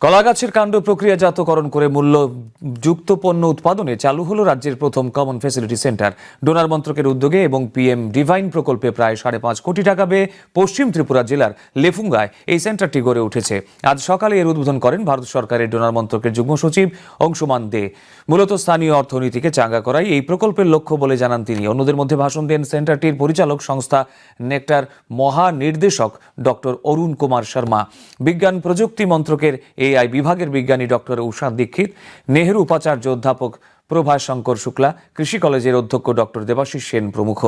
কলাগাছের কাণ্ড প্রক্রিয়াজাতকরণ করে মূল্যযুক্ত পণ্য উৎপাদনে চালু হলো রাজ্যের প্রথম কমন ফ্যাসিলিটি সেন্টার। ডোনার মন্ত্রকের উদ্যোগে এবং পিএম ডিভাইন প্রকল্পে প্রায় 5.5 কোটি টাকা ব্যয়ে পশ্চিম ত্রিপুরা জেলার লেফুঙ্গায় এই সেন্টারটি গড়ে উঠেছে। আজ সকালে এর উদ্বোধন করেন ভারত সরকারের ডোনার মন্ত্রকের যুগ্ম সচিব অংশুমান দে। মূলত স্থানীয় অর্থনীতিকে চাঙ্গা করাই এই প্রকল্পের লক্ষ্য বলে জানান তিনি। অন্যদের মধ্যে ভাষণ দেন সেন্টারটির পরিচালক সংস্থা নেকটার মহানির্দেশক ডক্টর অরুণ কুমার শর্মা, বিজ্ঞান প্রযুক্তি মন্ত্রকের এআই বিভাগের বিজ্ঞানী ডক্টর উষা দীক্ষিত, নেহেরু উপাচার্য অধ্যাপক প্রভাস শঙ্কর শুক্লা, কৃষি কলেজের অধ্যক্ষ ডক্টর দেবাশিস সেন প্রমুখ।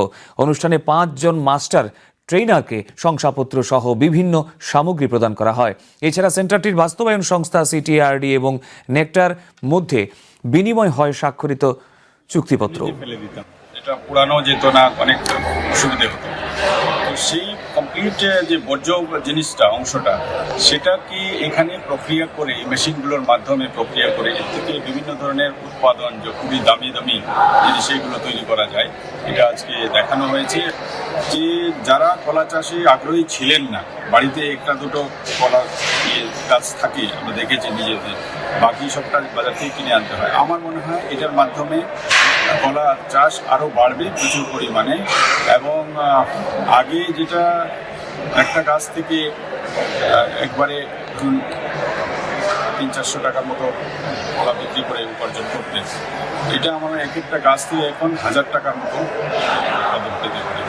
অনুষ্ঠানে 5 জন মাস্টার ট্রেইনারকে শংসাপত্র সহ বিভিন্ন সামগ্রী প্রদান করা হয়। এছাড়া সেন্টারটির বাস্তবায়ন সংস্থা সিটিআরডি এবং নেকটার মধ্যে বিনিময় হয় স্বাক্ষরিত চুক্তিপত্র। এটা পুরানো যেত না, অনেক অসুবিধে হতো। তো সেই কমপ্লিট যে বর্জ্য জিনিসটা অংশটা সেটা কি এখানে প্রক্রিয়া করে মেশিনগুলোর মাধ্যমে প্রক্রিয়া করে এর থেকে বিভিন্ন ধরনের উৎপাদন যে খুবই দামি দামি জিনিস এগুলো তৈরি করা যায়, এটা আজকে দেখানো হয়েছে। যে যারা কলা চাষে আগ্রহী ছিলেন না, বাড়িতে একটা দুটো কলা গাছ থাকে, আমরা দেখেছি নিজেদের, বাকি সবটা বাজার থেকে কিনে আনতে হয়। আমার মনে হয় এটার মাধ্যমে কলা চাষ আরও বাড়বে প্রচুর পরিমাণে। এবং আগে যেটা একটা গাছ থেকে একবারে 300-400 টাকার মতো কলা বিক্রি করে উপার্জন করতেন, এটা আমার এক একটা গাছ থেকে এখন 1000 টাকার মতো উৎপাদন পেতে পারে।